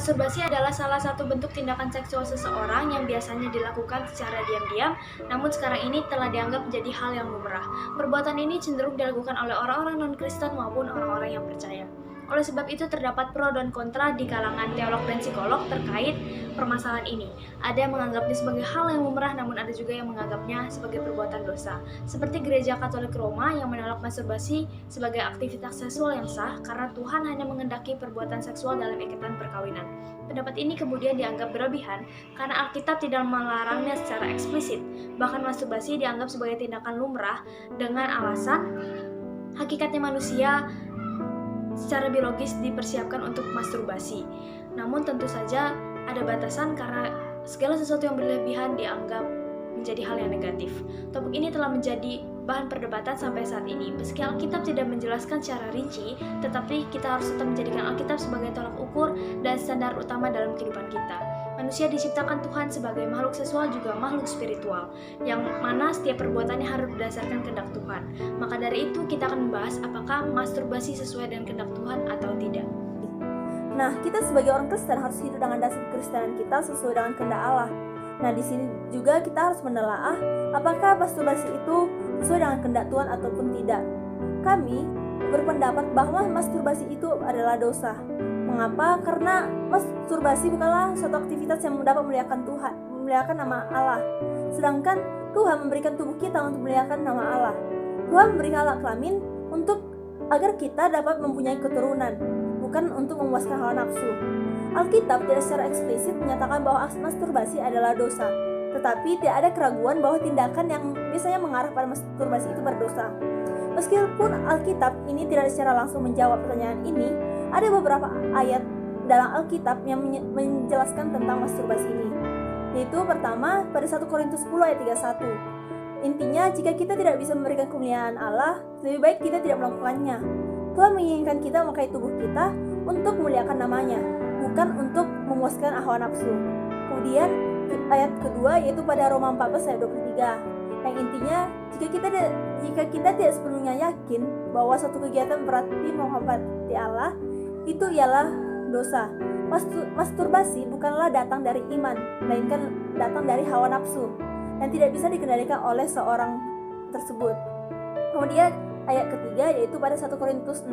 Masturbasi adalah salah satu bentuk tindakan seksual seseorang yang biasanya dilakukan secara diam-diam, namun sekarang ini telah dianggap menjadi hal yang lumrah. Perbuatan ini cenderung dilakukan oleh orang-orang non-Kristen maupun orang-orang yang percaya. Oleh sebab itu terdapat pro dan kontra di kalangan teolog dan psikolog terkait permasalahan ini. Ada yang menganggapnya sebagai hal yang lumrah, namun ada juga yang menganggapnya sebagai perbuatan dosa. Seperti Gereja Katolik Roma yang menolak masturbasi sebagai aktivitas seksual yang sah karena Tuhan hanya mengendaki perbuatan seksual dalam ikatan perkawinan. Pendapat ini kemudian dianggap berlebihan karena Alkitab tidak melarangnya secara eksplisit. Bahkan masturbasi dianggap sebagai tindakan lumrah dengan alasan hakikatnya manusia secara biologis dipersiapkan untuk masturbasi. Namun tentu saja ada batasan karena segala sesuatu yang berlebihan dianggap menjadi hal yang negatif. Topik ini telah menjadi bahan perdebatan sampai saat ini. Meski Alkitab tidak menjelaskan secara rinci, tetapi kita harus tetap menjadikan Alkitab sebagai tolak ukur dan standar utama dalam kehidupan kita. Manusia diciptakan Tuhan sebagai makhluk seksual juga makhluk spiritual, yang mana setiap perbuatannya harus berdasarkan kehendak Tuhan. Maka dari itu kita akan membahas apakah masturbasi sesuai dengan kehendak Tuhan atau tidak. Nah, kita sebagai orang Kristen harus hidup dengan dasar kekristenan kita sesuai dengan kehendak Allah. Nah, di sini juga kita harus menelaah apakah masturbasi itu sesuai dengan kehendak Tuhan ataupun tidak. Kami berpendapat bahwa masturbasi itu adalah dosa. Mengapa? Karena masturbasi bukanlah suatu aktivitas yang dapat memuliakan Tuhan, memuliakan nama Allah. Sedangkan Tuhan memberikan tubuh kita untuk memuliakan nama Allah. Tuhan memberikan alat kelamin agar kita dapat mempunyai keturunan, bukan untuk memuaskan hawa nafsu. Alkitab tidak secara eksplisit menyatakan bahwa masturbasi adalah dosa, tetapi tidak ada keraguan bahwa tindakan yang biasanya mengarah pada masturbasi itu berdosa. Meskipun Alkitab ini tidak secara langsung menjawab pertanyaan ini, ada beberapa ayat dalam Alkitab yang menjelaskan tentang masturbasi ini. Yaitu pertama pada 1 Korintus 10 ayat 31. Intinya, jika kita tidak bisa memberikan kemuliaan Allah, lebih baik kita tidak melakukannya. Tuhan menginginkan kita memakai tubuh kita untuk memuliakan namanya, bukan untuk memuaskan hawa nafsu. Kemudian ayat kedua yaitu pada Roma 14 ayat 23. Yang intinya, jika kita tidak sepenuhnya yakin bahwa suatu kegiatan berarti menghormati Allah, itu ialah dosa. Masturbasi bukanlah datang dari iman, melainkan datang dari hawa nafsu dan tidak bisa dikendalikan oleh seorang tersebut. Kemudian ayat ketiga yaitu pada 1 Korintus 6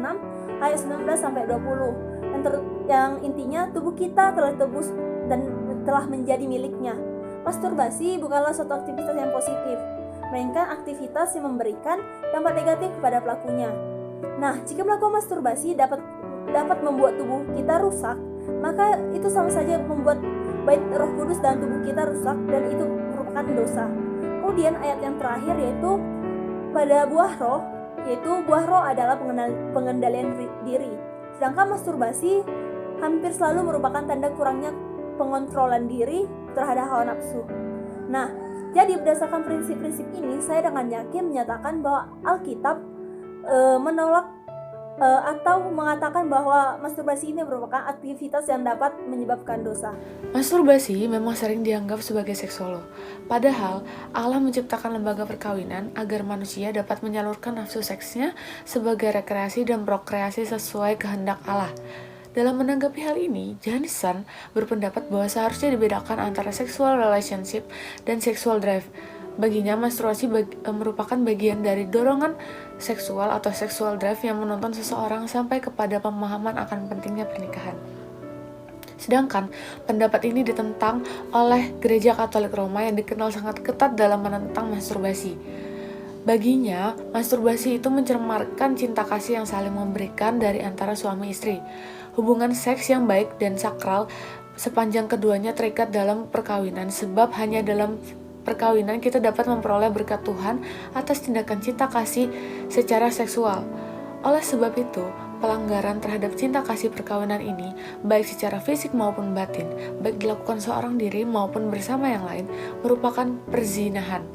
ayat 19 sampai 20 yang intinya tubuh kita telah ditebus dan telah menjadi miliknya. Masturbasi bukanlah suatu aktivitas yang positif, melainkan aktivitas yang memberikan dampak negatif kepada pelakunya. Nah, jika melakukan masturbasi dapat membuat tubuh kita rusak, maka itu sama saja membuat baik Roh Kudus dalam tubuh kita rusak, dan itu merupakan dosa. Kemudian ayat yang terakhir yaitu pada buah roh, yaitu buah roh adalah pengendalian diri. Sedangkan masturbasi hampir selalu merupakan tanda kurangnya pengontrolan diri terhadap hawa nafsu. Nah, jadi berdasarkan prinsip-prinsip ini, saya dengan yakin menyatakan bahwa Alkitab menolak atau mengatakan bahwa masturbasi ini merupakan aktivitas yang dapat menyebabkan dosa. Masturbasi memang sering dianggap sebagai seksolo. Padahal Allah menciptakan lembaga perkawinan agar manusia dapat menyalurkan nafsu seksnya sebagai rekreasi dan prokreasi sesuai kehendak Allah. Dalam menanggapi hal ini, Johnson berpendapat bahwa seharusnya dibedakan antara sexual relationship dan sexual drive. Baginya, masturbasi merupakan bagian dari dorongan seksual atau sexual drive yang menuntun seseorang sampai kepada pemahaman akan pentingnya pernikahan. Sedangkan pendapat ini ditentang oleh Gereja Katolik Roma yang dikenal sangat ketat dalam menentang masturbasi. Baginya, masturbasi itu mencermarkan cinta kasih yang saling memberikan dari antara suami istri. Hubungan seks yang baik dan sakral sepanjang keduanya terikat dalam perkawinan, sebab hanya dalam perkawinan kita dapat memperoleh berkat Tuhan atas tindakan cinta kasih secara seksual. Oleh sebab itu, pelanggaran terhadap cinta kasih perkawinan ini, baik secara fisik maupun batin, baik dilakukan seorang diri maupun bersama yang lain, merupakan perzinahan.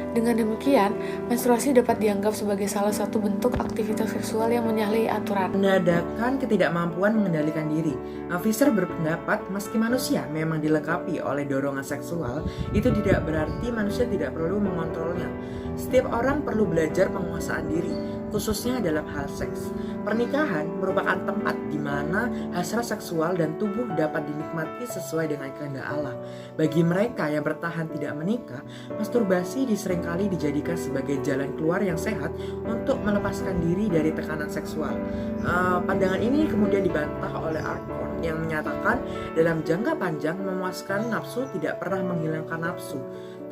Dengan demikian, menstruasi dapat dianggap sebagai salah satu bentuk aktivitas seksual yang menyalahi aturan. Menandakan ketidakmampuan mengendalikan diri. Fisher berpendapat meski manusia memang dilengkapi oleh dorongan seksual, itu tidak berarti manusia tidak perlu mengontrolnya. Setiap orang perlu belajar penguasaan diri. khususnya dalam hal seks. Pernikahan merupakan tempat di mana hasrat seksual dan tubuh dapat dinikmati sesuai dengan kehendak Allah. Bagi mereka yang bertahan tidak menikah, masturbasi seringkali dijadikan sebagai jalan keluar yang sehat untuk melepaskan diri dari tekanan seksual. Pandangan ini kemudian dibantah oleh Alcorn yang menyatakan dalam jangka panjang memuaskan nafsu tidak pernah menghilangkan nafsu,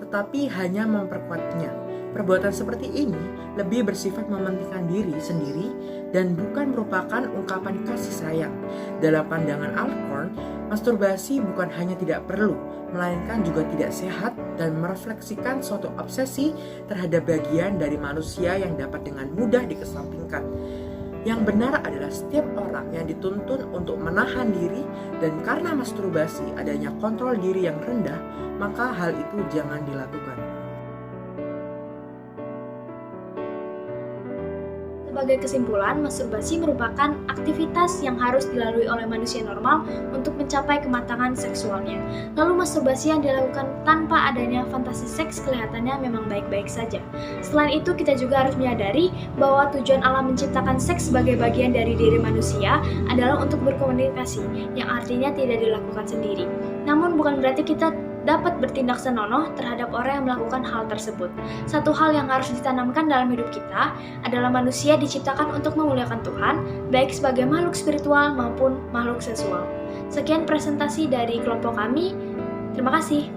tetapi hanya memperkuatnya. Perbuatan seperti ini lebih bersifat mementingkan diri sendiri dan bukan merupakan ungkapan kasih sayang. Dalam pandangan Alcorn, masturbasi bukan hanya tidak perlu, melainkan juga tidak sehat dan merefleksikan suatu obsesi terhadap bagian dari manusia yang dapat dengan mudah dikesampingkan. Yang benar adalah setiap orang yang dituntun untuk menahan diri, dan karena masturbasi adanya kontrol diri yang rendah, maka hal itu jangan dilakukan. Sebagai kesimpulan, masturbasi merupakan aktivitas yang harus dilalui oleh manusia normal untuk mencapai kematangan seksualnya. Lalu masturbasi yang dilakukan tanpa adanya fantasi seks kelihatannya memang baik-baik saja. Selain itu, kita juga harus menyadari bahwa tujuan Allah menciptakan seks sebagai bagian dari diri manusia adalah untuk berkomunikasi, yang artinya tidak dilakukan sendiri. Namun bukan berarti kita dapat bertindak senonoh terhadap orang yang melakukan hal tersebut. Satu hal yang harus ditanamkan dalam hidup kita adalah manusia diciptakan untuk memuliakan Tuhan, baik sebagai makhluk spiritual maupun makhluk seksual. Sekian presentasi dari kelompok kami. Terima kasih.